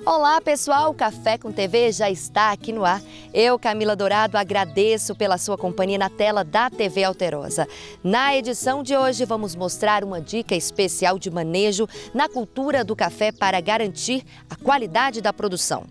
Olá pessoal, o Café com TV já está aqui no ar. Eu, Camila Dourado, agradeço pela sua companhia na tela da TV Alterosa. Na edição de hoje vamos mostrar uma dica especial de manejo na cultura do café para garantir a qualidade da produção.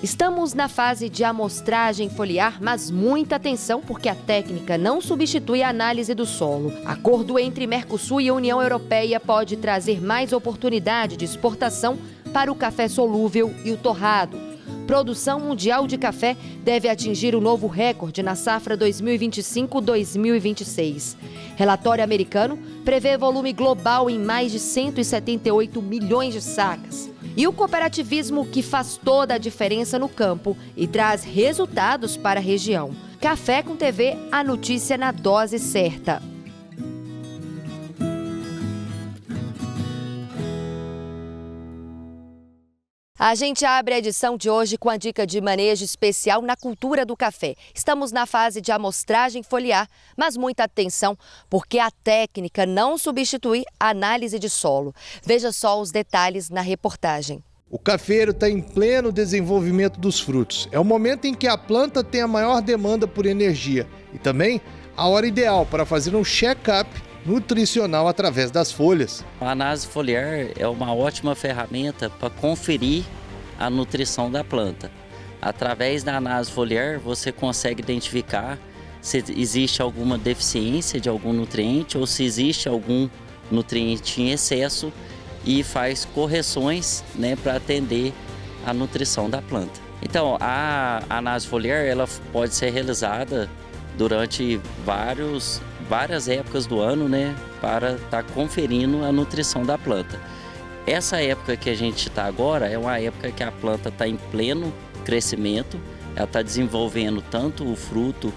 Estamos na fase de amostragem foliar, mas muita atenção porque a técnica não substitui a análise do solo. Acordo entre Mercosul e a União Europeia pode trazer mais oportunidade de exportação para o café solúvel e o torrado. Produção mundial de café deve atingir um novo recorde na safra 2025-2026. Relatório americano prevê volume global em mais de 178 milhões de sacas. E o cooperativismo que faz toda a diferença no campo e traz resultados para a região. Café com TV, a notícia na dose certa. A gente abre a edição de hoje com a dica de manejo especial na cultura do café. Estamos na fase de amostragem foliar, mas muita atenção, porque a técnica não substitui a análise de solo. Veja só os detalhes na reportagem. O cafeiro está em pleno desenvolvimento dos frutos. É o momento em que a planta tem a maior demanda por energia e também a hora ideal para fazer um check-up nutricional através das folhas. A análise foliar é uma ótima ferramenta para conferir a nutrição da planta. Através da análise foliar você consegue identificar se existe alguma deficiência de algum nutriente ou se existe algum nutriente em excesso e faz correções, para atender a nutrição da planta. Então, a análise foliar ela pode ser realizada durante várias épocas do ano, para estar conferindo a nutrição da planta. Essa época que a gente está agora é uma época que a planta está em pleno crescimento, ela está desenvolvendo tanto o fruto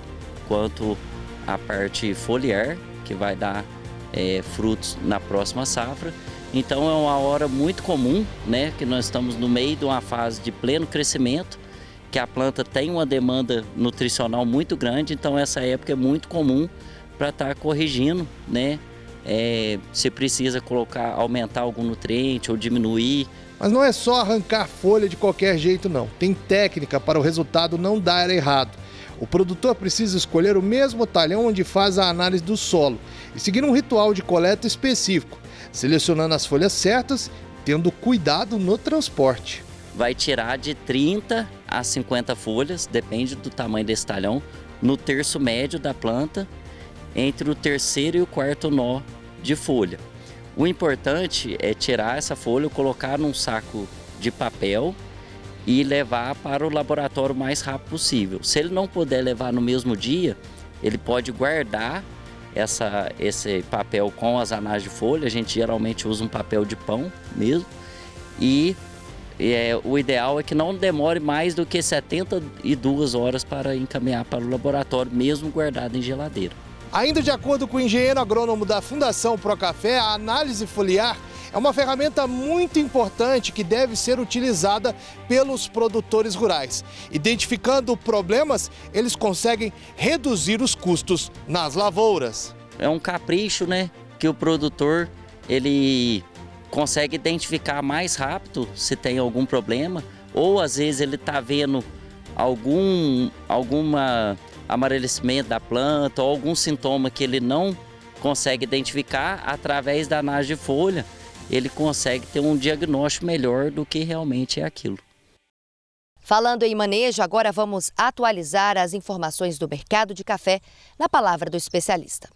quanto a parte foliar, que vai dar frutos na próxima safra. Então é uma hora muito comum, que nós estamos no meio de uma fase de pleno crescimento, que a planta tem uma demanda nutricional muito grande, então essa época é muito comum para estar corrigindo, se precisa aumentar algum nutriente ou diminuir. Mas não é só arrancar folha de qualquer jeito não, tem técnica para o resultado não dar errado. O produtor precisa escolher o mesmo talhão onde faz a análise do solo e seguir um ritual de coleta específico, selecionando as folhas certas, tendo cuidado no transporte. Vai tirar de 30 a 50 folhas, depende do tamanho desse talhão, no terço médio da planta, entre o terceiro e o quarto nó de folha. O importante é tirar essa folha, colocar num saco de papel e levar para o laboratório o mais rápido possível. Se ele não puder levar no mesmo dia, ele pode guardar esse papel com as análises de folha. A gente geralmente usa um papel de pão mesmo. E o ideal é que não demore mais do que 72 horas para encaminhar para o laboratório, mesmo guardado em geladeira. Ainda de acordo com o engenheiro agrônomo da Fundação Procafé, a análise foliar é uma ferramenta muito importante que deve ser utilizada pelos produtores rurais. Identificando problemas, eles conseguem reduzir os custos nas lavouras. É um capricho, que o produtor ele consegue identificar mais rápido se tem algum problema, ou às vezes ele está vendo alguma amarelecimento da planta ou algum sintoma que ele não consegue identificar. Através da análise de folha, ele consegue ter um diagnóstico melhor do que realmente é aquilo. Falando em manejo, agora vamos atualizar as informações do mercado de café na palavra do especialista.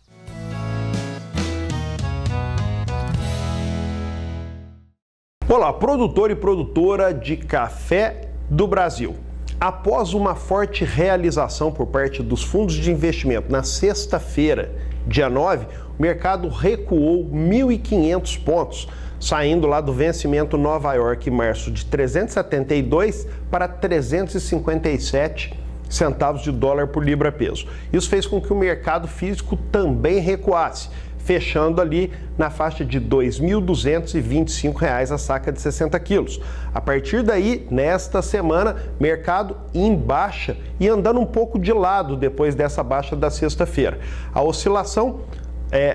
Olá, produtor e produtora de café do Brasil. Após uma forte realização por parte dos fundos de investimento na sexta-feira, dia 9, o mercado recuou 1.500 pontos, saindo lá do vencimento Nova York em março de 372 para 357 centavos de dólar por libra peso. Isso fez com que o mercado físico também recuasse, fechando ali na faixa de R$ 2.225 a saca de 60 quilos. A partir daí, nesta semana, mercado em baixa e andando um pouco de lado depois dessa baixa da sexta-feira. A oscilação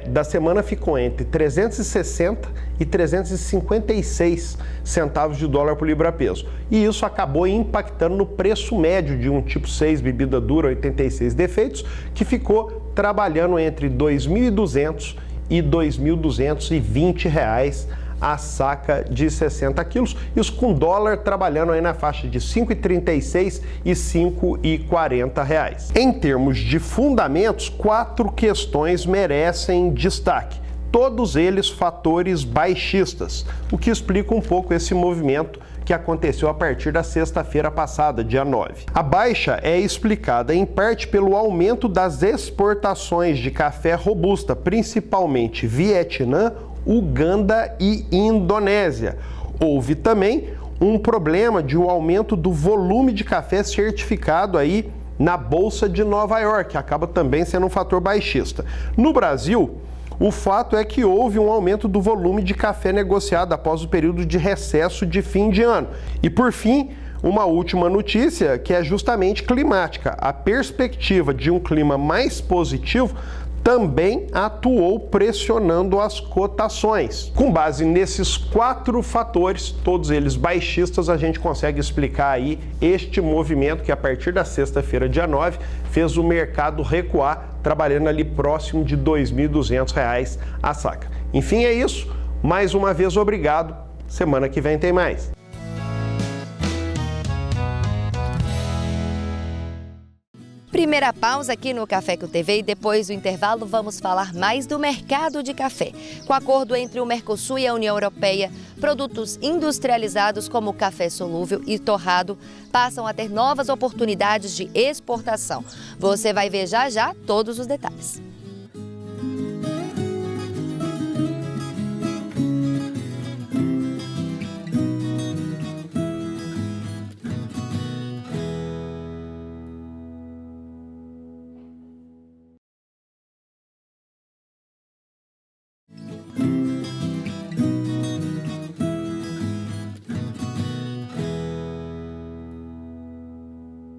da semana ficou entre 360 e 356 centavos de dólar por libra-peso. E isso acabou impactando no preço médio de um tipo 6 bebida dura 86 defeitos, que ficou trabalhando entre R$ 2.200 e R$ 2.220 a saca de 60 quilos, isso com dólar trabalhando aí na faixa de R$ 5,36 e R$ 5,40. Em termos de fundamentos, 4 questões merecem destaque, todos eles fatores baixistas, o que explica um pouco esse movimento que aconteceu a partir da sexta-feira passada, dia 9. A baixa é explicada em parte pelo aumento das exportações de café robusta, principalmente Vietnã, Uganda e Indonésia. Houve também um problema de um aumento do volume de café certificado aí na Bolsa de Nova York, que acaba também sendo um fator baixista. No Brasil, o fato é que houve um aumento do volume de café negociado após o período de recesso de fim de ano. E por fim, uma última notícia que é justamente climática. A perspectiva de um clima mais positivo também atuou pressionando as cotações. Com base nesses 4 fatores, todos eles baixistas, a gente consegue explicar aí este movimento que a partir da sexta-feira, dia 9, fez o mercado recuar, trabalhando ali próximo de R$ 2.200 a saca. Enfim, é isso. Mais uma vez, obrigado. Semana que vem tem mais. Primeira pausa aqui no Café com TV e depois do intervalo vamos falar mais do mercado de café. Com acordo entre o Mercosul e a União Europeia, produtos industrializados como café solúvel e torrado passam a ter novas oportunidades de exportação. Você vai ver já já todos os detalhes.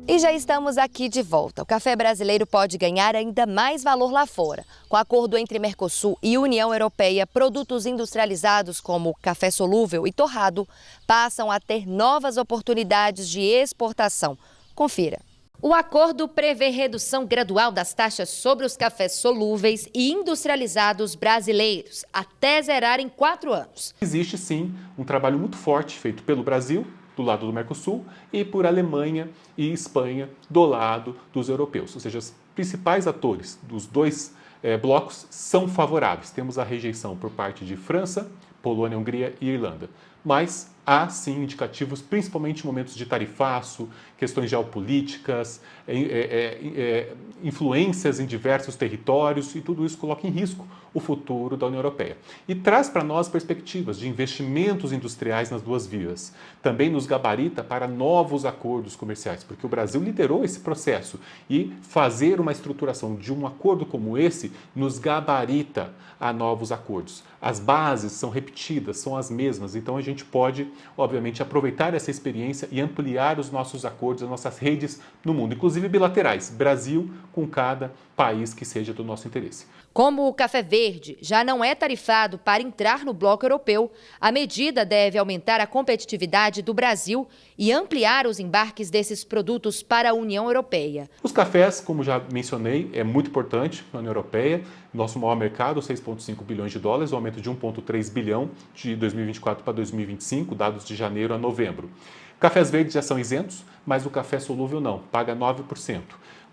E já estamos aqui de volta. O café brasileiro pode ganhar ainda mais valor lá fora. Com acordo entre Mercosul e União Europeia, produtos industrializados como café solúvel e torrado passam a ter novas oportunidades de exportação. Confira. O acordo prevê redução gradual das taxas sobre os cafés solúveis e industrializados brasileiros, até zerar em 4 anos. Existe sim um trabalho muito forte feito pelo Brasil, do lado do Mercosul, e por Alemanha e Espanha, do lado dos europeus. Ou seja, os principais atores dos dois blocos são favoráveis. Temos a rejeição por parte de França, Polônia, Hungria e Irlanda. Mas há sim indicativos, principalmente em momentos de tarifaço, questões geopolíticas, influências em diversos territórios, e tudo isso coloca em risco o futuro da União Europeia. E traz para nós perspectivas de investimentos industriais nas duas vias. Também nos gabarita para novos acordos comerciais, porque o Brasil liderou esse processo, e fazer uma estruturação de um acordo como esse nos gabarita a novos acordos. As bases são repetidas, são as mesmas, então a gente pode, obviamente, aproveitar essa experiência e ampliar os nossos acordos, as nossas redes no mundo, inclusive bilaterais, Brasil com cada país que seja do nosso interesse. Como o café verde já não é tarifado para entrar no bloco europeu, a medida deve aumentar a competitividade do Brasil e ampliar os embarques desses produtos para a União Europeia. Os cafés, como já mencionei, é muito importante na União Europeia. Nosso maior mercado, 6,5 bilhões de dólares, um aumento de 1,3 bilhão de 2024 para 2025, dados de janeiro a novembro. Cafés verdes já são isentos, mas o café solúvel não, paga 9%.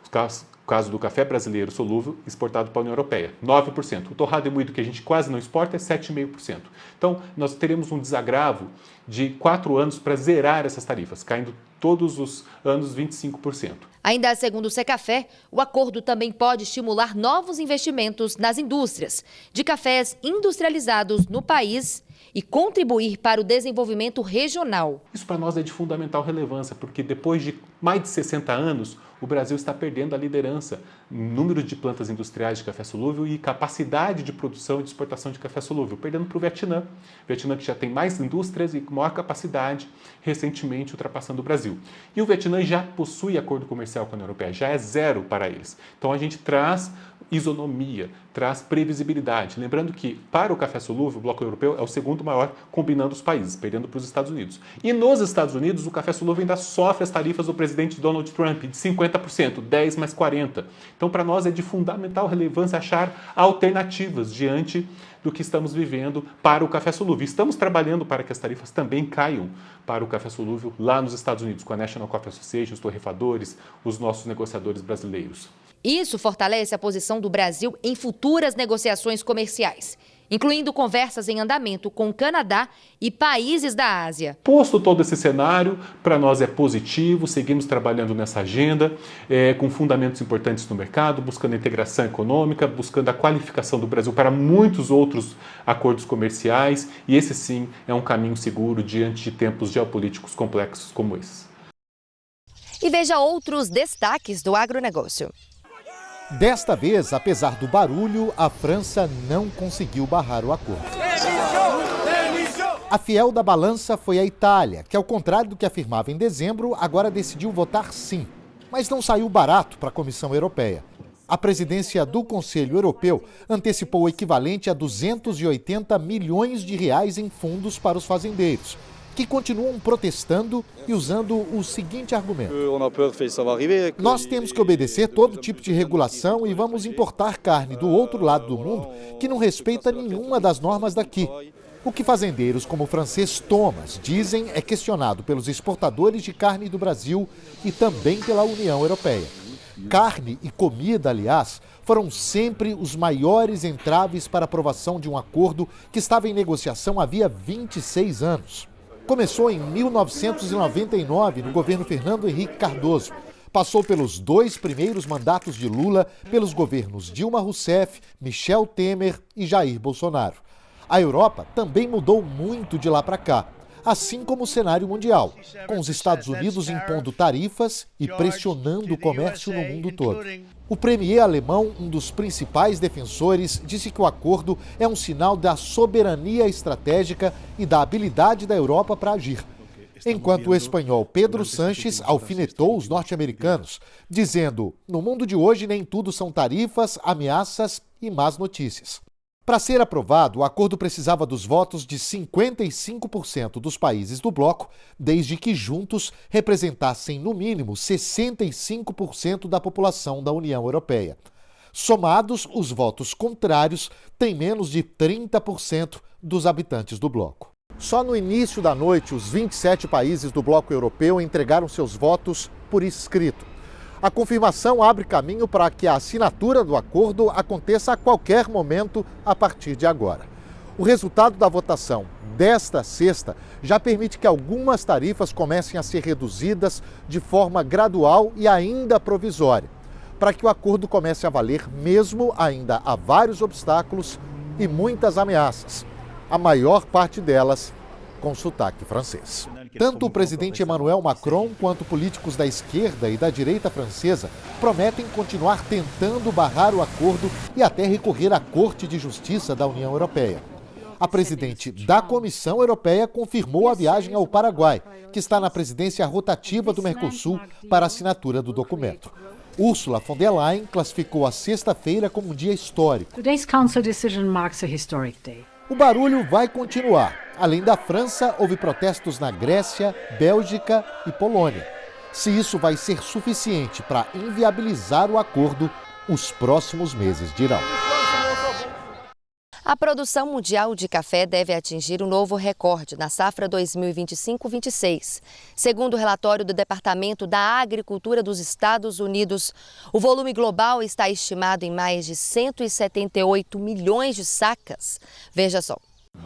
O caso do café brasileiro solúvel exportado para a União Europeia, 9%. O torrado e moído que a gente quase não exporta é 7,5%. Então, nós teremos um desagravo de 4 anos para zerar essas tarifas, caindo todos os anos 25%. Ainda segundo o Secafé, o acordo também pode estimular novos investimentos nas indústrias de cafés industrializados no país e contribuir para o desenvolvimento regional. Isso para nós é de fundamental relevância, porque depois de mais de 60 anos, o Brasil está perdendo a liderança França número de plantas industriais de café solúvel e capacidade de produção e de exportação de café solúvel, perdendo para o Vietnã. O Vietnã que já tem mais indústrias e maior capacidade, recentemente ultrapassando o Brasil. E o Vietnã já possui acordo comercial com a União Europeia, já é zero para eles. Então a gente traz isonomia, traz previsibilidade. Lembrando que, para o café solúvel, o bloco europeu é o segundo maior combinando os países, perdendo para os Estados Unidos. E nos Estados Unidos, o café solúvel ainda sofre as tarifas do presidente Donald Trump, de 50%, 10 mais 40%. Então, para nós é de fundamental relevância achar alternativas diante do que estamos vivendo para o café solúvel. Estamos trabalhando para que as tarifas também caiam para o café solúvel lá nos Estados Unidos, com a National Coffee Association, os torrefadores, os nossos negociadores brasileiros. Isso fortalece a posição do Brasil em futuras negociações comerciais, incluindo conversas em andamento com o Canadá e países da Ásia. Posto todo esse cenário, para nós é positivo, seguimos trabalhando nessa agenda, com fundamentos importantes no mercado, buscando a integração econômica, buscando a qualificação do Brasil para muitos outros acordos comerciais, e esse sim é um caminho seguro diante de tempos geopolíticos complexos como esse. E veja outros destaques do agronegócio. Desta vez, apesar do barulho, a França não conseguiu barrar o acordo. A fiel da balança foi a Itália, que, ao contrário do que afirmava em dezembro, agora decidiu votar sim. Mas não saiu barato para a Comissão Europeia. A presidência do Conselho Europeu antecipou o equivalente a 280 milhões de reais em fundos para os fazendeiros, que continuam protestando e usando o seguinte argumento: nós temos que obedecer todo tipo de regulação e vamos importar carne do outro lado do mundo que não respeita nenhuma das normas daqui. O que fazendeiros como o francês Thomas dizem é questionado pelos exportadores de carne do Brasil e também pela União Europeia. Carne e comida, aliás, foram sempre os maiores entraves para a aprovação de um acordo que estava em negociação havia 26 anos. Começou em 1999, no governo Fernando Henrique Cardoso. Passou pelos 2 primeiros mandatos de Lula, pelos governos Dilma Rousseff, Michel Temer e Jair Bolsonaro. A Europa também mudou muito de lá para cá, assim como o cenário mundial, com os Estados Unidos impondo tarifas e pressionando o comércio no mundo todo. O premier alemão, um dos principais defensores, disse que o acordo é um sinal da soberania estratégica e da habilidade da Europa para agir. Enquanto o espanhol Pedro Sánchez alfinetou os norte-americanos, dizendo: no mundo de hoje nem tudo são tarifas, ameaças e más notícias. Para ser aprovado, o acordo precisava dos votos de 55% dos países do bloco, desde que juntos representassem no mínimo 65% da população da União Europeia. Somados, os votos contrários têm menos de 30% dos habitantes do bloco. Só no início da noite, os 27 países do bloco europeu entregaram seus votos por escrito. A confirmação abre caminho para que a assinatura do acordo aconteça a qualquer momento a partir de agora. O resultado da votação desta sexta já permite que algumas tarifas comecem a ser reduzidas de forma gradual e ainda provisória, para que o acordo comece a valer mesmo ainda há vários obstáculos e muitas ameaças, a maior parte delas com sotaque francês. Tanto o presidente Emmanuel Macron quanto políticos da esquerda e da direita francesa prometem continuar tentando barrar o acordo e até recorrer à Corte de Justiça da União Europeia. A presidente da Comissão Europeia confirmou a viagem ao Paraguai, que está na presidência rotativa do Mercosul, para a assinatura do documento. Ursula von der Leyen classificou a sexta-feira como um dia histórico. Today's Council decision marks a historic day. O barulho vai continuar. Além da França, houve protestos na Grécia, Bélgica e Polônia. Se isso vai ser suficiente para inviabilizar o acordo, os próximos meses dirão. A produção mundial de café deve atingir um novo recorde na safra 2025-26. Segundo o relatório do Departamento da Agricultura dos Estados Unidos, o volume global está estimado em mais de 178 milhões de sacas. Veja só,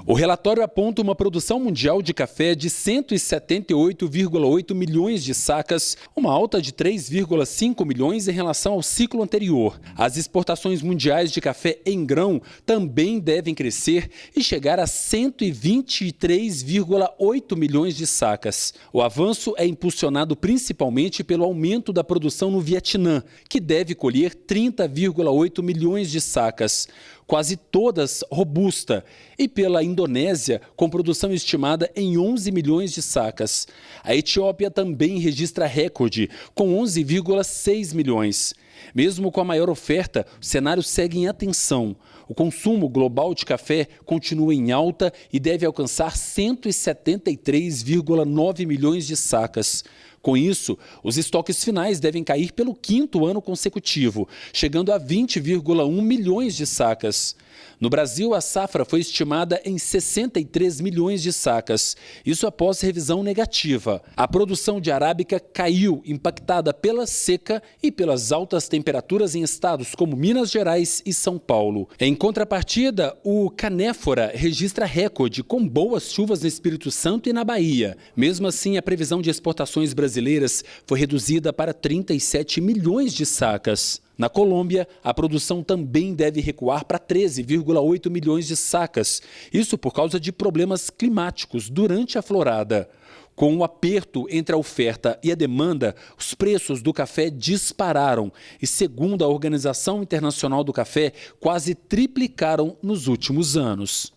O relatório aponta uma produção mundial de café de 178,8 milhões de sacas, uma alta de 3,5 milhões em relação ao ciclo anterior. As exportações mundiais de café em grão também devem crescer e chegar a 123,8 milhões de sacas. O avanço é impulsionado principalmente pelo aumento da produção no Vietnã, que deve colher 30,8 milhões de sacas, quase todas robusta, e pela Indonésia, com produção estimada em 11 milhões de sacas. A Etiópia também registra recorde, com 11,6 milhões. Mesmo com a maior oferta, o cenário segue em atenção. O consumo global de café continua em alta e deve alcançar 173,9 milhões de sacas. Com isso, os estoques finais devem cair pelo 5º ano consecutivo, chegando a 20,1 milhões de sacas. No Brasil, a safra foi estimada em 63 milhões de sacas, isso após revisão negativa. A produção de arábica caiu, impactada pela seca e pelas altas temperaturas em estados como Minas Gerais e São Paulo. Em contrapartida, o canéfora registra recorde com boas chuvas no Espírito Santo e na Bahia. Mesmo assim, a previsão de exportações brasileiras foi reduzida para 37 milhões de sacas. Na Colômbia, a produção também deve recuar para 13,8 milhões de sacas, isso por causa de problemas climáticos durante a florada. Com o aperto entre a oferta e a demanda, os preços do café dispararam e, segundo a Organização Internacional do Café, quase triplicaram nos últimos anos.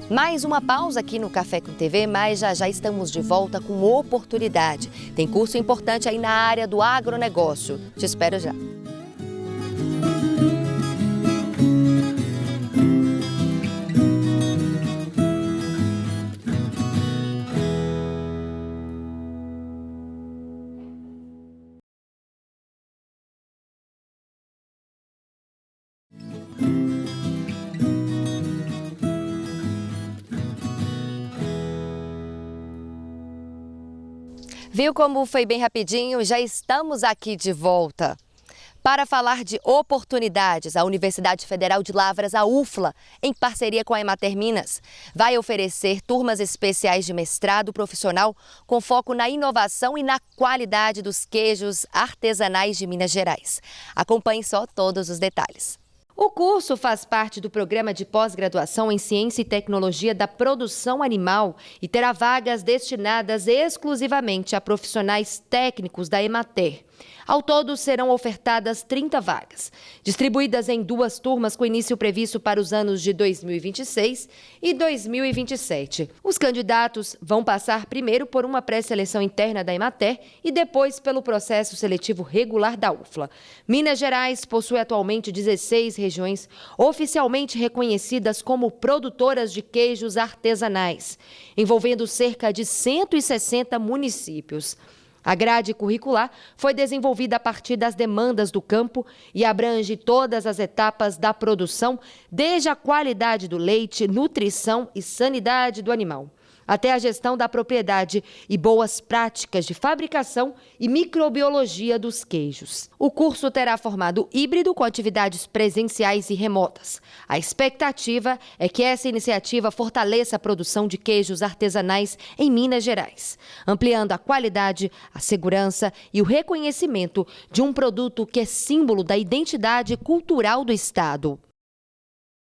Mais uma pausa aqui no Café com TV, mas já estamos de volta com oportunidade. Tem curso importante aí na área do agronegócio. Te espero já. Viu como foi bem rapidinho? Já estamos aqui de volta. Para falar de oportunidades, a Universidade Federal de Lavras, a UFLA, em parceria com a Emater Minas, vai oferecer turmas especiais de mestrado profissional com foco na inovação e na qualidade dos queijos artesanais de Minas Gerais. Acompanhe só todos os detalhes. O curso faz parte do programa de pós-graduação em Ciência e Tecnologia da Produção Animal e terá vagas destinadas exclusivamente a profissionais técnicos da Emater. Ao todo, serão ofertadas 30 vagas, distribuídas em 2 turmas com início previsto para os anos de 2026 e 2027. Os candidatos vão passar primeiro por uma pré-seleção interna da Emater e depois pelo processo seletivo regular da UFLA. Minas Gerais possui atualmente 16 regiões oficialmente reconhecidas como produtoras de queijos artesanais, envolvendo cerca de 160 municípios. A grade curricular foi desenvolvida a partir das demandas do campo e abrange todas as etapas da produção, desde a qualidade do leite, nutrição e sanidade do animal, até a gestão da propriedade e boas práticas de fabricação e microbiologia dos queijos. O curso terá formato híbrido com atividades presenciais e remotas. A expectativa é que essa iniciativa fortaleça a produção de queijos artesanais em Minas Gerais, ampliando a qualidade, a segurança e o reconhecimento de um produto que é símbolo da identidade cultural do estado.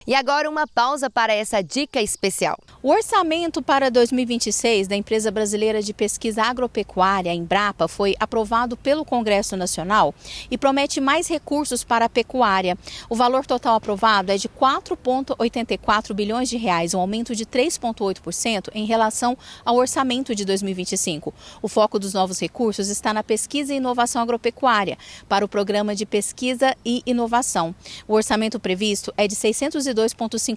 E agora uma pausa para essa dica especial. O orçamento para 2026 da Empresa Brasileira de Pesquisa Agropecuária, a Embrapa, foi aprovado pelo Congresso Nacional e promete mais recursos para a pecuária. O valor total aprovado é de 4,84 bilhões de reais, um aumento de 3,8% em relação ao orçamento de 2025. O foco dos novos recursos está na pesquisa e inovação agropecuária, para o Programa de Pesquisa e Inovação. O orçamento previsto é de 602,5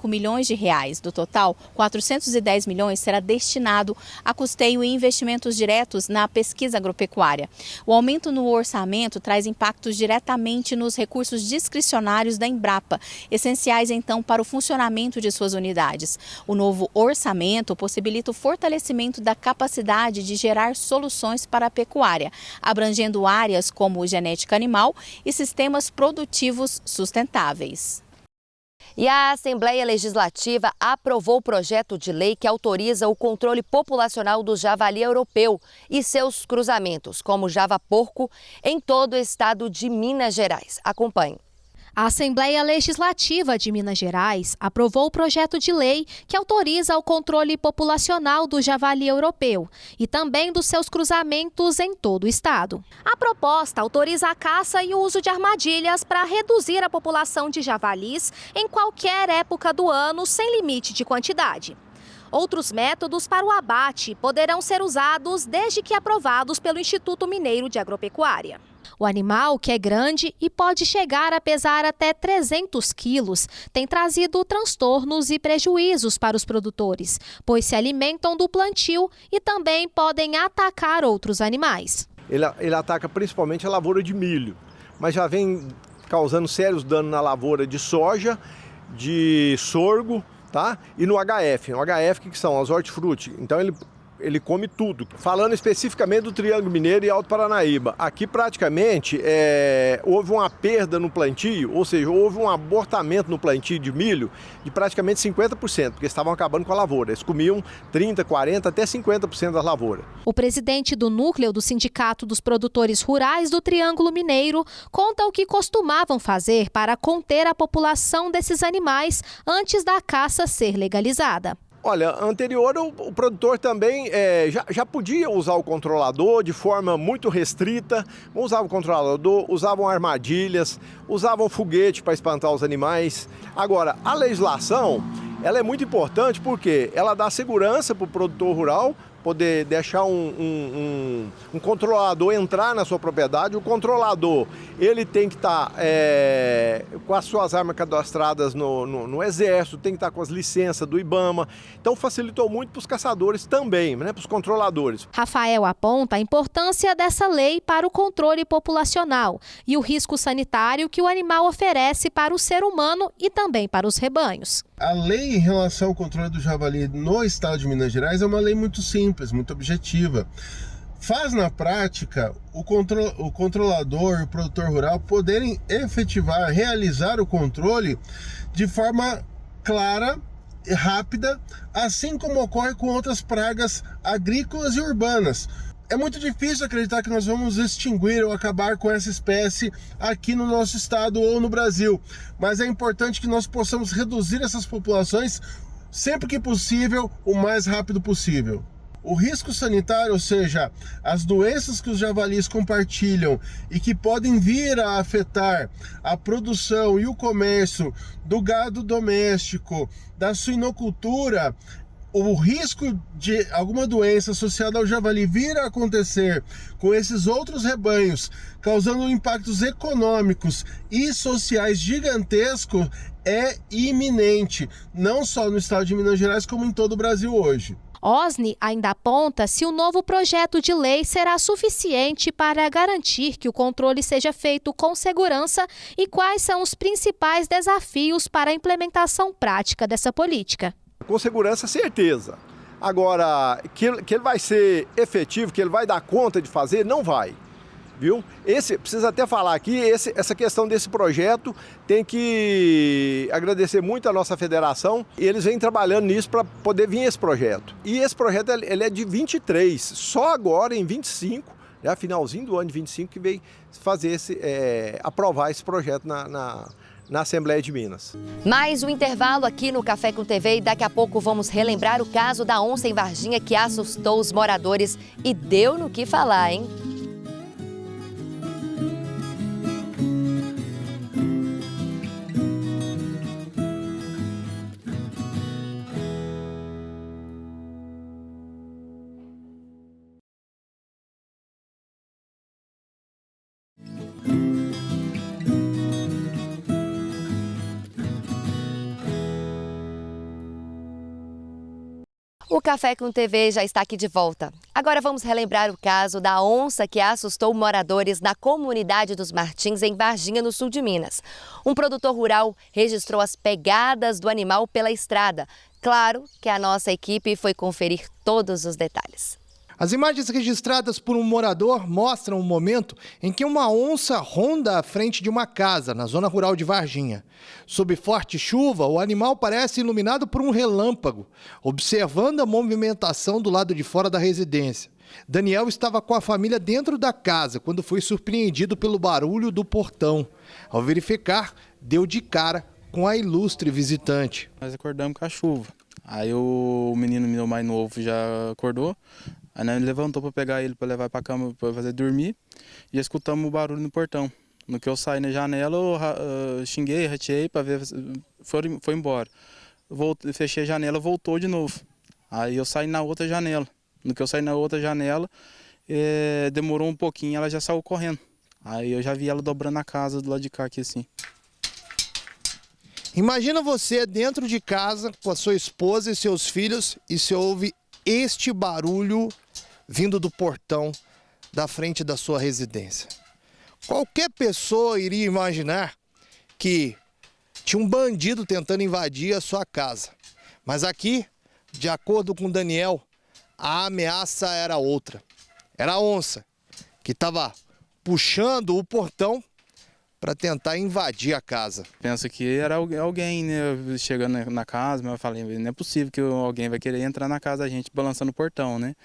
milhões de reais. Do total, 410 milhões será destinado a custeio e investimentos diretos na pesquisa agropecuária. O aumento no orçamento traz impactos diretamente nos recursos discricionários da Embrapa, essenciais então para o funcionamento de suas unidades. O novo orçamento possibilita o fortalecimento da capacidade de gerar soluções para a pecuária, abrangendo áreas como genética animal e sistemas produtivos sustentáveis. E a Assembleia Legislativa aprovou o projeto de lei que autoriza o controle populacional do javali europeu e seus cruzamentos, como java-porco, em todo o estado de Minas Gerais. Acompanhe. A Assembleia Legislativa de Minas Gerais aprovou o projeto de lei que autoriza o controle populacional do javali europeu e também dos seus cruzamentos em todo o estado. A proposta autoriza a caça e o uso de armadilhas para reduzir a população de javalis em qualquer época do ano, sem limite de quantidade. Outros métodos para o abate poderão ser usados desde que aprovados pelo Instituto Mineiro de Agropecuária. O animal, que é grande e pode chegar a pesar até 300 quilos, tem trazido transtornos e prejuízos para os produtores, pois se alimentam do plantio e também podem atacar outros animais. Ele ataca principalmente a lavoura de milho, mas já vem causando sérios danos na lavoura de soja, de sorgo, tá? E no HF. O HF que são as hortifruti. Então ele come tudo. Falando especificamente do Triângulo Mineiro e Alto Paranaíba, aqui praticamente houve uma perda no plantio, ou seja, houve um abortamento no plantio de milho de praticamente 50%, porque estavam acabando com a lavoura. Eles comiam 30%, 40%, até 50% da lavoura. O presidente do núcleo do Sindicato dos Produtores Rurais do Triângulo Mineiro conta o que costumavam fazer para conter a população desses animais antes da caça ser legalizada. Olha, anterior o produtor também já podia usar o controlador de forma muito restrita, usava o controlador, usavam armadilhas, usavam foguete para espantar os animais. Agora, a legislação, ela é muito importante porque ela dá segurança para o produtor rural, poder deixar um controlador entrar na sua propriedade. O controlador, ele tem que estar com as suas armas cadastradas no Exército, tem que estar com as licenças do IBAMA. Então facilitou muito para os caçadores também, né, para os controladores. Rafael aponta a importância dessa lei para o controle populacional e o risco sanitário que o animal oferece para o ser humano e também para os rebanhos. A lei em relação ao controle do javali no estado de Minas Gerais é uma lei muito simples, muito objetiva. Faz na prática o controlador e o produtor rural poderem efetivar, realizar o controle de forma clara e rápida, assim como ocorre com outras pragas agrícolas e urbanas. É muito difícil acreditar que nós vamos extinguir ou acabar com essa espécie aqui no nosso estado ou no Brasil, mas é importante que nós possamos reduzir essas populações sempre que possível, o mais rápido possível. O risco sanitário, ou seja, as doenças que os javalis compartilham e que podem vir a afetar a produção e o comércio do gado doméstico, da suinocultura, o risco de alguma doença associada ao javali vir a acontecer com esses outros rebanhos, causando impactos econômicos e sociais gigantescos, é iminente, não só no estado de Minas Gerais, como em todo o Brasil hoje. Osni ainda aponta se o novo projeto de lei será suficiente para garantir que o controle seja feito com segurança e quais são os principais desafios para a implementação prática dessa política. Com segurança, certeza. Agora, que ele vai ser efetivo, que ele vai dar conta de fazer, não vai. Viu? Precisa até falar aqui, essa questão desse projeto, tem que agradecer muito a nossa federação. Eles vêm trabalhando nisso para poder vir esse projeto. E esse projeto ele é de 23, só agora em 25, né, finalzinho do ano de 25, que veio fazer aprovar esse projeto na Assembleia de Minas. Mais um intervalo aqui no Café com TV e daqui a pouco vamos relembrar o caso da onça em Varginha que assustou os moradores e deu no que falar, hein? O Café com TV já está aqui de volta. Agora vamos relembrar o caso da onça que assustou moradores na comunidade dos Martins, em Varginha, no sul de Minas. Um produtor rural registrou as pegadas do animal pela estrada. Claro que a nossa equipe foi conferir todos os detalhes. As imagens registradas por um morador mostram o momento em que uma onça ronda à frente de uma casa, na zona rural de Varginha. Sob forte chuva, o animal parece iluminado por um relâmpago, observando a movimentação do lado de fora da residência. Daniel estava com a família dentro da casa quando foi surpreendido pelo barulho do portão. Ao verificar, deu de cara com a ilustre visitante. Nós acordamos com a chuva. Aí o menino meu mais novo já acordou. Aí nós levantou para pegar ele, para levar para a cama, para fazer dormir. E escutamos o barulho no portão. No que eu saí na janela, eu xinguei, rateei para ver, foi embora. Fechei a janela, voltou de novo. Aí eu saí na outra janela. No que eu saí na outra janela, demorou um pouquinho, ela já saiu correndo. Aí eu já vi ela dobrando a casa do lado de cá aqui assim. Imagina você dentro de casa com a sua esposa e seus filhos e você ouve este barulho vindo do portão da frente da sua residência. Qualquer pessoa iria imaginar que tinha um bandido tentando invadir a sua casa. Mas aqui, de acordo com Daniel, a ameaça era outra. Era a onça que estava puxando o portão para tentar invadir a casa. Penso que era alguém, né, chegando na casa, mas eu falei, não é possível que alguém vai querer entrar na casa da gente balançando o portão, né?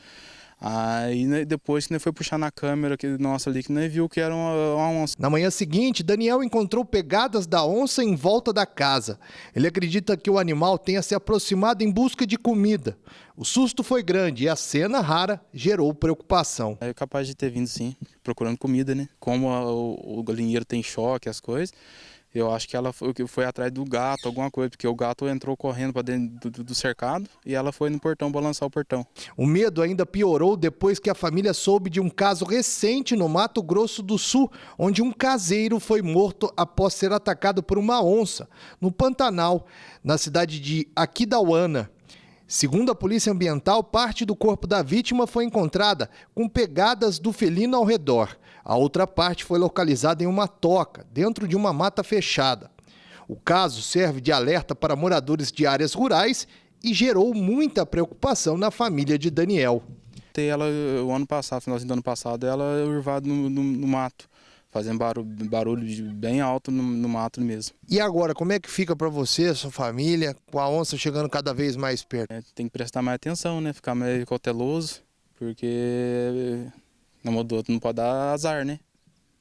Aí depois que foi puxar na câmera nossa ali, que viu que era uma onça. Na manhã seguinte, Daniel encontrou pegadas da onça em volta da casa. Ele acredita que o animal tenha se aproximado em busca de comida. O susto foi grande e a cena rara gerou preocupação. É capaz de ter vindo sim, procurando comida, né? Como o galinheiro tem choque, as coisas. Eu acho que ela foi atrás do gato, alguma coisa, porque o gato entrou correndo para dentro do cercado e ela foi no portão balançar o portão. O medo ainda piorou depois que a família soube de um caso recente no Mato Grosso do Sul, onde um caseiro foi morto após ser atacado por uma onça, no Pantanal, na cidade de Aquidauana. Segundo a Polícia Ambiental, parte do corpo da vítima foi encontrada com pegadas do felino ao redor. A outra parte foi localizada em uma toca, dentro de uma mata fechada. O caso serve de alerta para moradores de áreas rurais e gerou muita preocupação na família de Daniel. Ela, o ano passado, finalzinho do ano passado, ela urvada no mato, fazendo barulho bem alto no mato mesmo. E agora, como é que fica para você, sua família, com a onça chegando cada vez mais perto? Tem que prestar mais atenção, né? Ficar mais cauteloso, porque não pode dar azar, né?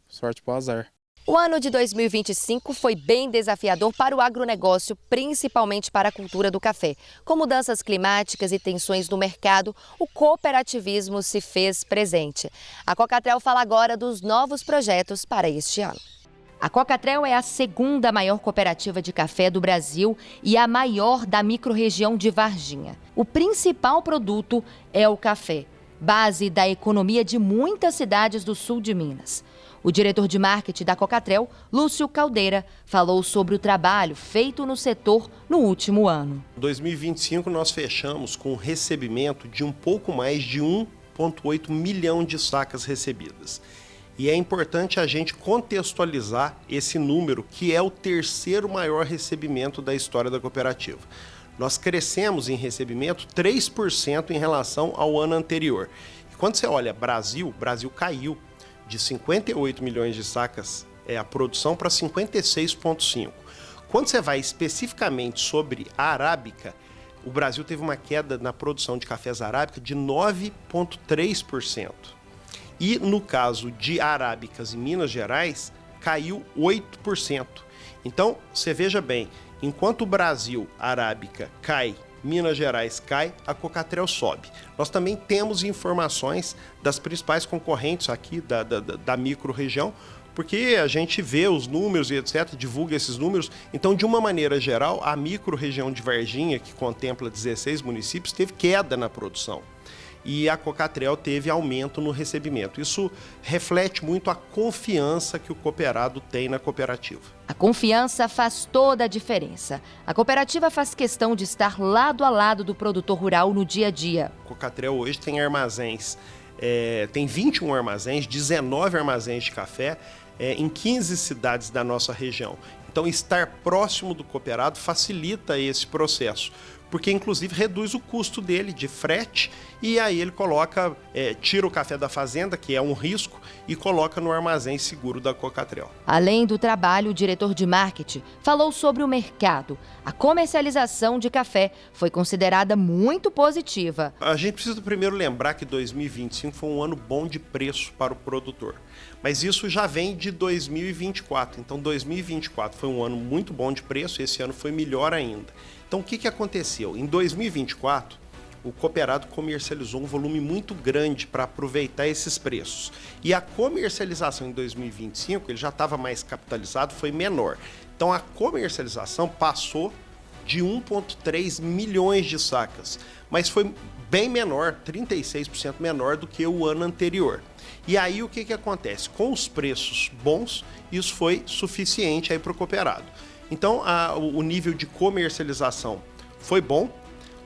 Sorte pro azar. O ano de 2025 foi bem desafiador para o agronegócio, principalmente para a cultura do café. Com mudanças climáticas e tensões no mercado, o cooperativismo se fez presente. A Cocatrel fala agora dos novos projetos para este ano. A Cocatrel é a segunda maior cooperativa de café do Brasil e a maior da microrregião de Varginha. O principal produto é o café, base da economia de muitas cidades do sul de Minas. O diretor de marketing da Cocatrel, Lúcio Caldeira, falou sobre o trabalho feito no setor no último ano. Em 2025, nós fechamos com um recebimento de um pouco mais de 1,8 milhão de sacas recebidas. E é importante a gente contextualizar esse número, que é o terceiro maior recebimento da história da cooperativa. Nós crescemos em recebimento 3% em relação ao ano anterior. E quando você olha Brasil, o Brasil caiu de 58 milhões de sacas a produção para 56,5. Quando você vai especificamente sobre a arábica, o Brasil teve uma queda na produção de cafés arábica de 9,3%. E no caso de arábicas em Minas Gerais, caiu 8%. Então, você veja bem, enquanto o Brasil, arábica, cai, Minas Gerais cai, a sobe. Nós também temos informações das principais concorrentes aqui da micro-região, porque a gente vê os números e etc., divulga esses números. Então, de uma maneira geral, a micro-região de Varginha, que contempla 16 municípios, teve queda na produção. E a Cocatrel teve aumento no recebimento. Isso reflete muito a confiança que o cooperado tem na cooperativa. A confiança faz toda a diferença. A cooperativa faz questão de estar lado a lado do produtor rural no dia a dia. A Cocatrel hoje tem armazéns, tem 21 armazéns, 19 armazéns de café em 15 cidades da nossa região. Então, estar próximo do cooperado facilita esse processo. porque inclusive reduz o custo dele de frete e aí ele coloca, tira o café da fazenda, que é um risco, e coloca no armazém seguro da Cocatrel. Além do trabalho, o diretor de marketing falou sobre o mercado. A comercialização de café foi considerada muito positiva. A gente precisa primeiro lembrar que 2025 foi um ano bom de preço para o produtor. Mas isso já vem de 2024. Então 2024 foi um ano muito bom de preço e esse ano foi melhor ainda. Então o que aconteceu? Em 2024, o cooperado comercializou um volume muito grande para aproveitar esses preços. E a comercialização em 2025, ele já estava mais capitalizado, foi menor. Então a comercialização passou de 1,3 milhões de sacas, mas foi bem menor, 36% menor do que o ano anterior. E aí o que acontece? Com os preços bons, isso foi suficiente para o cooperado. Então o nível de comercialização foi bom,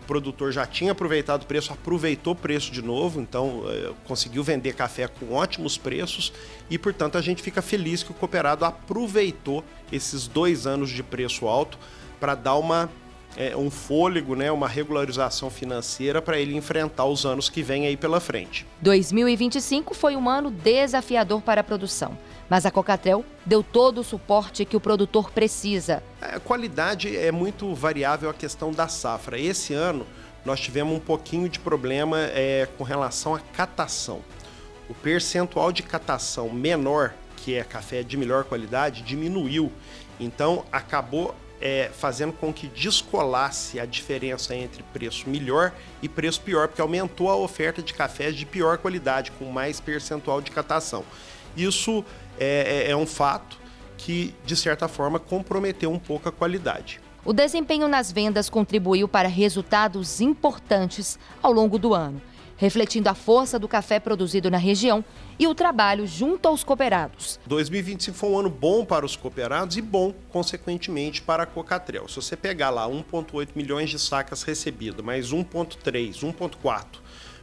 o produtor já tinha aproveitado o preço, aproveitou o preço de novo, então conseguiu vender café com ótimos preços e, portanto, a gente fica feliz que o cooperado aproveitou esses 2 anos de preço alto para dar um fôlego, né, uma regularização financeira para ele enfrentar os anos que vêm aí pela frente. 2025 foi um ano desafiador para a produção, mas a Cocatrel deu todo o suporte que o produtor precisa. A qualidade é muito variável a questão da safra. Esse ano nós tivemos um pouquinho de problema com relação à catação. O percentual de catação menor, que é café de melhor qualidade, diminuiu. Então acabou fazendo com que descolasse a diferença entre preço melhor e preço pior, porque aumentou a oferta de cafés de pior qualidade, com mais percentual de catação. Isso é um fato que, de certa forma, comprometeu um pouco a qualidade. O desempenho nas vendas contribuiu para resultados importantes ao longo do ano, refletindo a força do café produzido na região e o trabalho junto aos cooperados. 2025 foi um ano bom para os cooperados e bom, consequentemente, para a Cocatrel. Se você pegar lá 1,8 milhões de sacas recebidas, mais 1,3, 1,4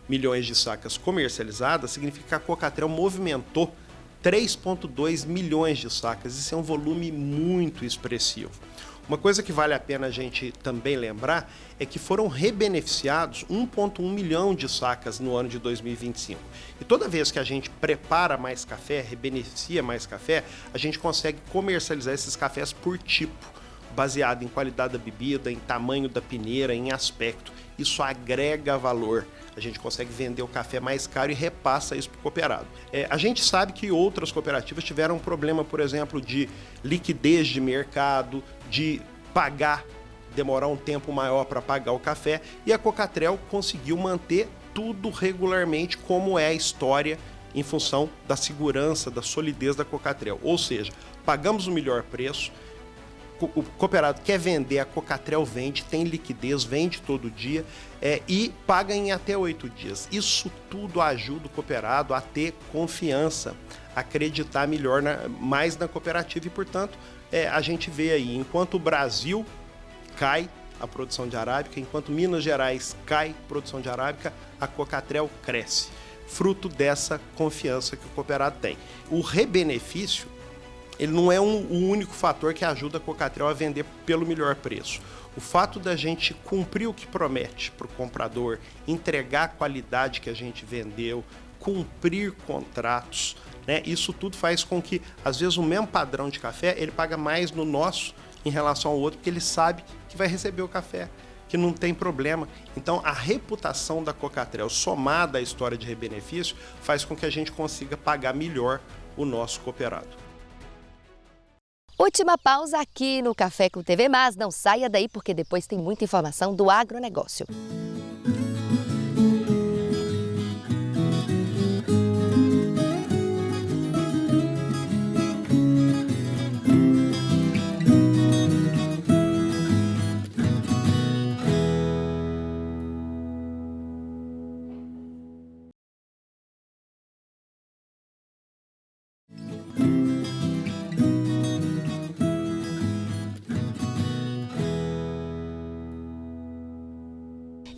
milhões de sacas comercializadas, significa que a Cocatrel movimentou 3,2 milhões de sacas. Isso é um volume muito expressivo. Uma coisa que vale a pena a gente também lembrar é que foram rebeneficiados 1,1 milhão de sacas no ano de 2025. E toda vez que a gente prepara mais café, rebeneficia mais café, a gente consegue comercializar esses cafés por tipo, baseado em qualidade da bebida, em tamanho da peneira, em aspecto. Isso agrega valor. A gente consegue vender o café mais caro e repassa isso para o cooperado. A gente sabe que outras cooperativas tiveram um problema, por exemplo, de liquidez de mercado, de demorar um tempo maior para pagar o café, e a Cocatrel conseguiu manter tudo regularmente como é a história em função da segurança, da solidez da Cocatrel. Ou seja, pagamos o melhor preço, o cooperado quer vender, a Cocatrel vende, tem liquidez, vende todo dia e paga em até 8 dias. Isso tudo ajuda o cooperado a ter confiança, acreditar melhor mais na cooperativa e, portanto, a gente vê aí, enquanto o Brasil cai a produção de arábica, enquanto Minas Gerais cai a produção de arábica, a Cocatrel cresce, fruto dessa confiança que o cooperado tem. O rebenefício, ele não é o único fator que ajuda a Cocatrel a vender pelo melhor preço. O fato da gente cumprir o que promete para o comprador, entregar a qualidade que a gente vendeu, cumprir contratos, né? Isso tudo faz com que, às vezes, o mesmo padrão de café, ele paga mais no nosso em relação ao outro, porque ele sabe que vai receber o café, que não tem problema. Então, a reputação da Cocatrel, somada à história de rebenefício, faz com que a gente consiga pagar melhor o nosso cooperado. Última pausa aqui no Café com TV, mas não saia daí porque depois tem muita informação do agronegócio.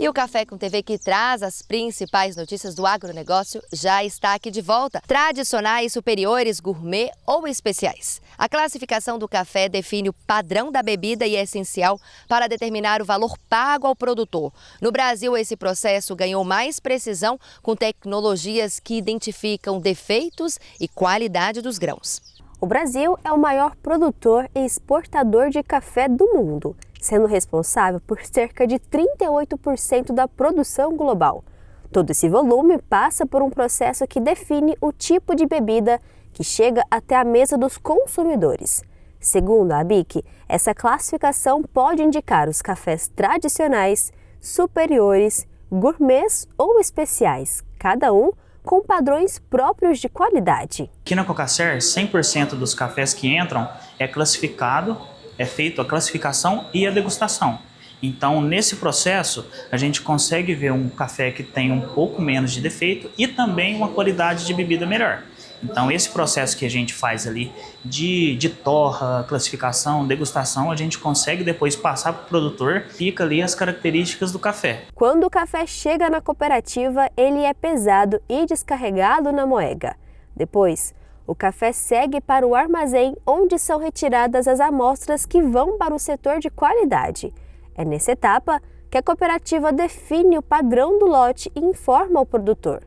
E o Café com TV, que traz as principais notícias do agronegócio, já está aqui de volta. Tradicionais, superiores, gourmet ou especiais. A classificação do café define o padrão da bebida e é essencial para determinar o valor pago ao produtor. No Brasil, esse processo ganhou mais precisão com tecnologias que identificam defeitos e qualidade dos grãos. O Brasil é o maior produtor e exportador de café do mundo, sendo responsável por cerca de 38% da produção global. Todo esse volume passa por um processo que define o tipo de bebida que chega até a mesa dos consumidores. Segundo a ABIC, essa classificação pode indicar os cafés tradicionais, superiores, gourmets ou especiais, cada um com padrões próprios de qualidade. Aqui na Cocacer, 100% dos cafés que entram é classificado, é feito a classificação e a degustação. Então, nesse processo, a gente consegue ver um café que tem um pouco menos de defeito e também uma qualidade de bebida melhor. Então, esse processo que a gente faz ali de torra, classificação, degustação, a gente consegue depois passar para o produtor, fica ali as características do café. Quando o café chega na cooperativa, ele é pesado e descarregado na moega. Depois, o café segue para o armazém, onde são retiradas as amostras que vão para o setor de qualidade. É nessa etapa que a cooperativa define o padrão do lote e informa o produtor.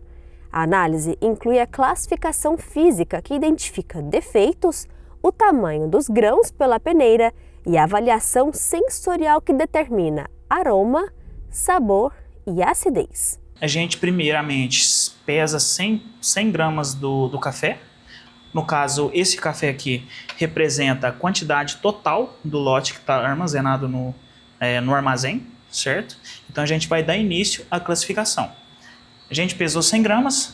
A análise inclui a classificação física, que identifica defeitos, o tamanho dos grãos pela peneira e a avaliação sensorial, que determina aroma, sabor e acidez. A gente primeiramente pesa 100 gramas do café. No caso, esse café aqui representa a quantidade total do lote que está armazenado no armazém, certo? Então a gente vai dar início à classificação. A gente pesou 100 gramas,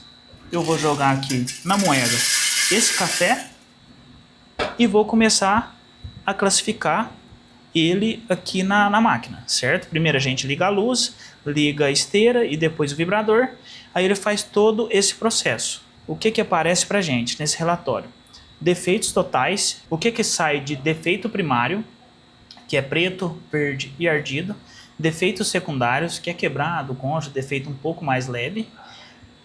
eu vou jogar aqui na moeda esse café e vou começar a classificar ele aqui na máquina, certo? Primeiro a gente liga a luz, liga a esteira e depois o vibrador, aí ele faz todo esse processo. O que aparece pra gente nesse relatório? Defeitos totais, o que sai de defeito primário, que é preto, verde e ardido, defeitos secundários, que é quebrado, concha, defeito um pouco mais leve,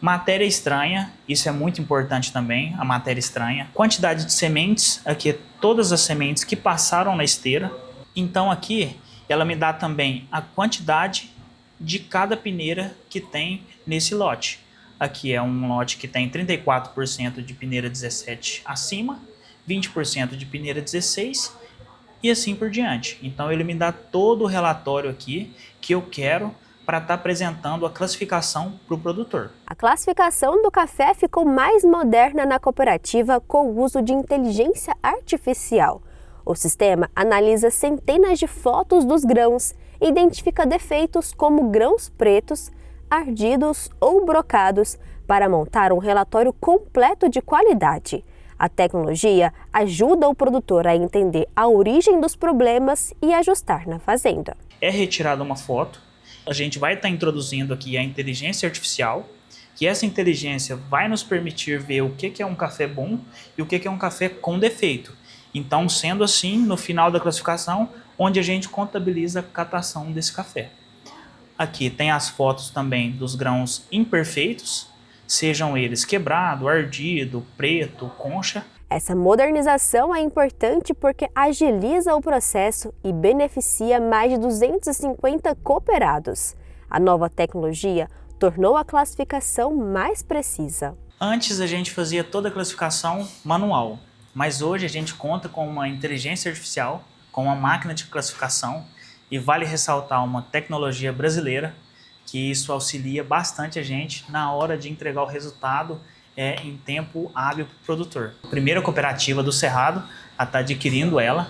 matéria estranha, isso é muito importante também, a matéria estranha, quantidade de sementes, aqui é todas as sementes que passaram na esteira, então aqui ela me dá também a quantidade de cada peneira que tem nesse lote. Aqui é um lote que tem 34% de peneira 17 acima, 20% de peneira 16 e assim por diante. Então ele me dá todo o relatório aqui que eu quero para estar apresentando a classificação para o produtor. A classificação do café ficou mais moderna na cooperativa com o uso de inteligência artificial. O sistema analisa centenas de fotos dos grãos e identifica defeitos como grãos pretos, ardidos ou brocados para montar um relatório completo de qualidade. A tecnologia ajuda o produtor a entender a origem dos problemas e ajustar na fazenda. É retirada uma foto, a gente vai estar introduzindo aqui a inteligência artificial, que essa inteligência vai nos permitir ver o que é um café bom e o que é um café com defeito. Então, sendo assim, no final da classificação, onde a gente contabiliza a catação desse café. Aqui tem as fotos também dos grãos imperfeitos, sejam eles quebrado, ardido, preto, concha. Essa modernização é importante porque agiliza o processo e beneficia mais de 250 cooperados. A nova tecnologia tornou a classificação mais precisa. Antes a gente fazia toda a classificação manual, mas hoje a gente conta com uma inteligência artificial, com uma máquina de classificação, e vale ressaltar uma tecnologia brasileira, que isso auxilia bastante a gente na hora de entregar o resultado em tempo hábil para o produtor. A primeira cooperativa do Cerrado a estar adquirindo ela,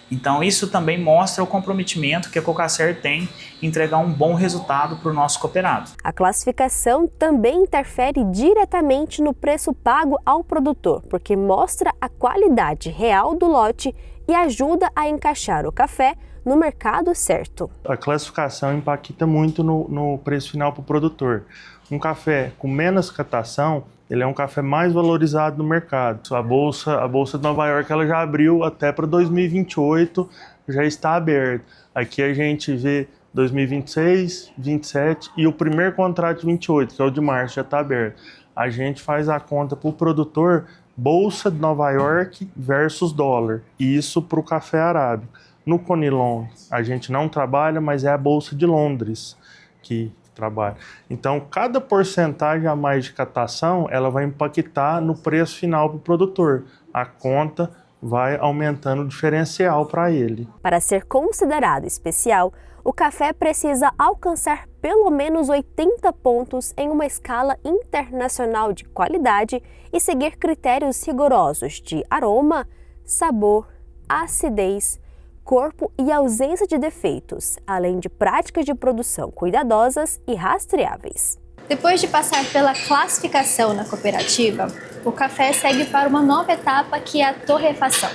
então isso também mostra o comprometimento que a Cocacer tem em entregar um bom resultado para o nosso cooperado. A classificação também interfere diretamente no preço pago ao produtor, porque mostra a qualidade real do lote e ajuda a encaixar o café no mercado certo. A classificação impacta muito no preço final para o produtor. Um café com menos catação, ele é um café mais valorizado no mercado. A Bolsa de Nova York ela já abriu até para 2028, já está aberta. Aqui a gente vê 2026, 27 e o primeiro contrato de 28, que é o de março, já está aberto. A gente faz a conta para o produtor Bolsa de Nova York versus dólar, e isso para o café arábico. No Conilon a gente não trabalha, mas é a Bolsa de Londres que trabalha. Então, cada porcentagem a mais de catação, ela vai impactar no preço final para o produtor. A conta vai aumentando o diferencial para ele. Para ser considerado especial, o café precisa alcançar pelo menos 80 pontos em uma escala internacional de qualidade e seguir critérios rigorosos de aroma, sabor, acidez, corpo e ausência de defeitos, além de práticas de produção cuidadosas e rastreáveis. Depois de passar pela classificação na cooperativa, o café segue para uma nova etapa, que é a torrefação,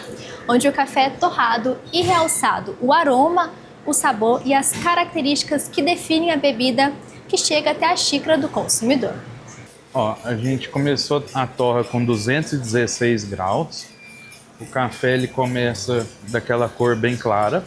onde o café é torrado e realçado o aroma, o sabor e as características que definem a bebida que chega até a xícara do consumidor. Ó, a gente começou a torra com 216 graus. O café ele começa daquela cor bem clara.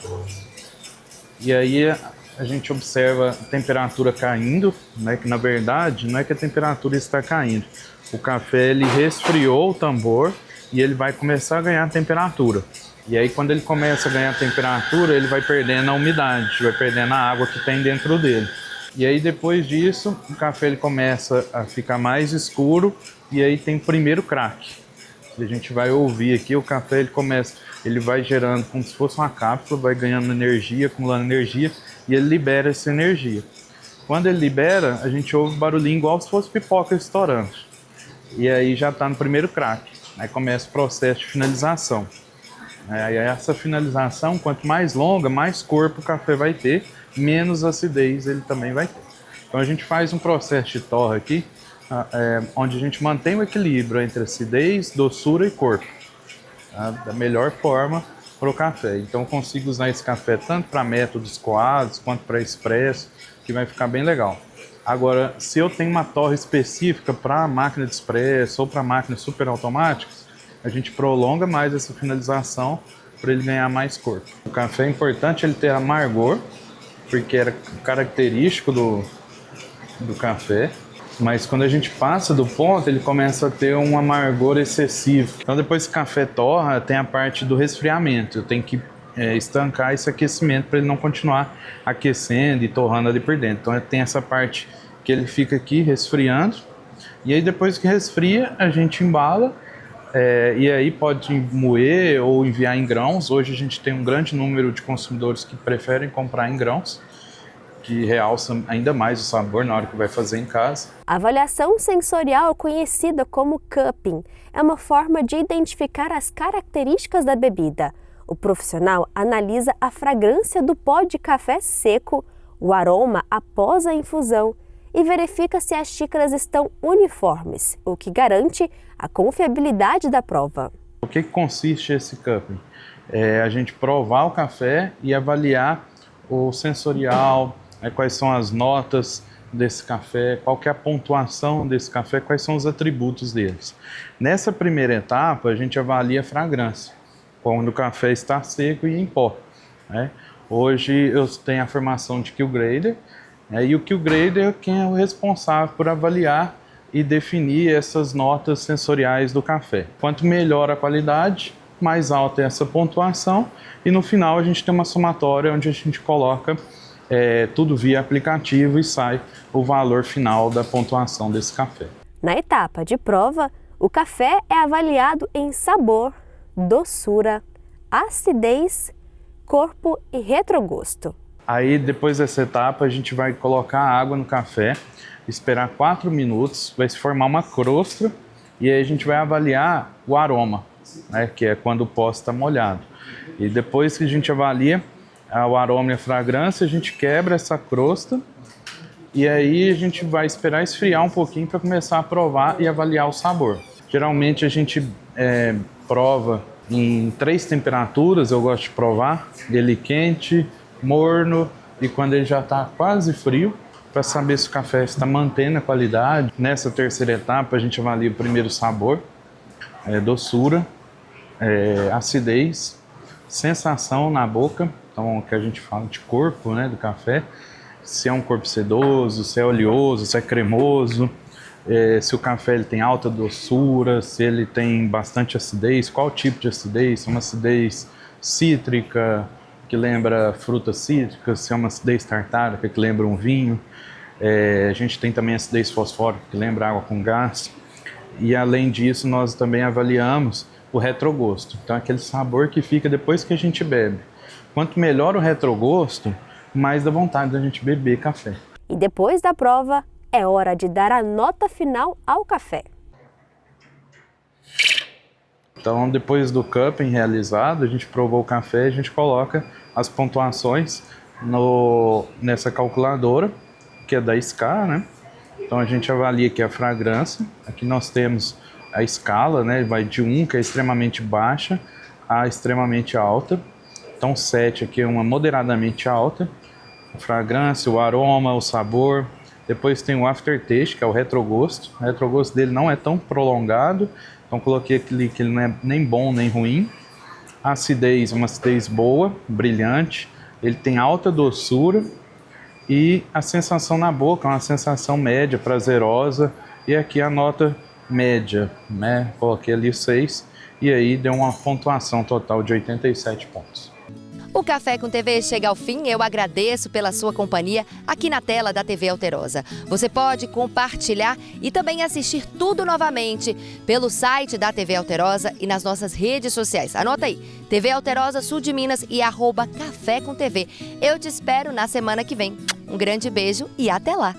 E aí a gente observa a temperatura caindo, né? Que na verdade não é que a temperatura está caindo. O café ele resfriou o tambor e ele vai começar a ganhar temperatura. E aí quando ele começa a ganhar temperatura, ele vai perdendo a umidade, vai perdendo a água que tem dentro dele. E aí depois disso, o café ele começa a ficar mais escuro e aí tem o primeiro crack. A gente vai ouvir aqui, o café ele vai gerando como se fosse uma cápsula, vai ganhando energia, acumulando energia e ele libera essa energia. Quando ele libera, a gente ouve barulhinho igual se fosse pipoca estourando. E aí já está no primeiro crack. Aí começa o processo de finalização. Aí essa finalização, quanto mais longa, mais corpo o café vai ter, menos acidez ele também vai ter. Então a gente faz um processo de torra aqui, onde a gente mantém o equilíbrio entre acidez, doçura e corpo, tá? Da melhor forma para o café. Então eu consigo usar esse café tanto para métodos coados quanto para expresso, que vai ficar bem legal. Agora, se eu tenho uma torra específica para máquina de expresso ou para máquinas super automáticas, a gente prolonga mais essa finalização para ele ganhar mais corpo. O café é importante ele ter amargor, porque era característico do café, mas quando a gente passa do ponto, ele começa a ter um amargor excessivo. Então depois que o café torra, tem a parte do resfriamento. Eu tenho que estancar esse aquecimento para ele não continuar aquecendo e torrando ali por dentro. Então tem essa parte que ele fica aqui resfriando, e aí depois que resfria, a gente embala. E aí pode moer ou enviar em grãos. Hoje a gente tem um grande número de consumidores que preferem comprar em grãos, que realça ainda mais o sabor na hora que vai fazer em casa. A avaliação sensorial, conhecida como cupping, é uma forma de identificar as características da bebida. O profissional analisa a fragrância do pó de café seco, o aroma após a infusão e verifica se as xícaras estão uniformes, o que garante a confiabilidade da prova. O que consiste esse cupping? É a gente provar o café e avaliar o sensorial, quais são as notas desse café, qual que é a pontuação desse café, quais são os atributos deles. Nessa primeira etapa, a gente avalia a fragrância, quando o café está seco e em pó, né? Hoje eu tenho a formação de Q Grader, e o Q Grader é quem é o responsável por avaliar e definir essas notas sensoriais do café. Quanto melhor a qualidade, mais alta é essa pontuação, e no final a gente tem uma somatória onde a gente coloca tudo via aplicativo e sai o valor final da pontuação desse café. Na etapa de prova, o café é avaliado em sabor, doçura, acidez, corpo e retrogosto. Aí depois dessa etapa a gente vai colocar água no café, esperar 4 minutos, vai se formar uma crosta e aí a gente vai avaliar o aroma, né, que é quando o pó está molhado. E depois que a gente avalia o aroma e a fragrância, a gente quebra essa crosta e aí a gente vai esperar esfriar um pouquinho para começar a provar e avaliar o sabor. Geralmente a gente prova em 3 temperaturas, eu gosto de provar, ele quente, morno e quando ele já está quase frio, para saber se o café está mantendo a qualidade. Nessa terceira etapa a gente avalia o primeiro sabor, doçura, acidez, sensação na boca então que a gente fala de corpo, né, do café, se é um corpo sedoso, se é oleoso, se é cremoso, se o café ele tem alta doçura, se ele tem bastante acidez, qual tipo de acidez, se é uma acidez cítrica, que lembra frutas cítricas, se é uma acidez tartárica, que lembra um vinho. A gente tem também acidez fosfórica, que lembra água com gás. E além disso, nós também avaliamos o retrogosto, então aquele sabor que fica depois que a gente bebe. Quanto melhor o retrogosto, mais dá vontade da gente beber café. E depois da prova, é hora de dar a nota final ao café. Então, depois do cupping realizado, a gente provou o café, a gente coloca as pontuações nessa calculadora, que é da SCA, né? Então, a gente avalia aqui a fragrância. Aqui nós temos a escala, né? Vai de 1, que é extremamente baixa, a extremamente alta. Então, 7 aqui é uma moderadamente alta. A fragrância, o aroma, o sabor. Depois tem o aftertaste, que é o retrogosto. O retrogosto dele não é tão prolongado. Então coloquei aquele que ele não é nem bom nem ruim. A acidez, uma acidez boa, brilhante. Ele tem alta doçura. E a sensação na boca é uma sensação média, prazerosa. E aqui a nota média, né? Coloquei ali 6. E aí deu uma pontuação total de 87 pontos. O Café com TV chega ao fim. Eu agradeço pela sua companhia aqui na tela da TV Alterosa. Você pode compartilhar e também assistir tudo novamente pelo site da TV Alterosa e nas nossas redes sociais. Anota aí, TV Alterosa Sul de Minas e @Café com TV. Eu te espero na semana que vem. Um grande beijo e até lá!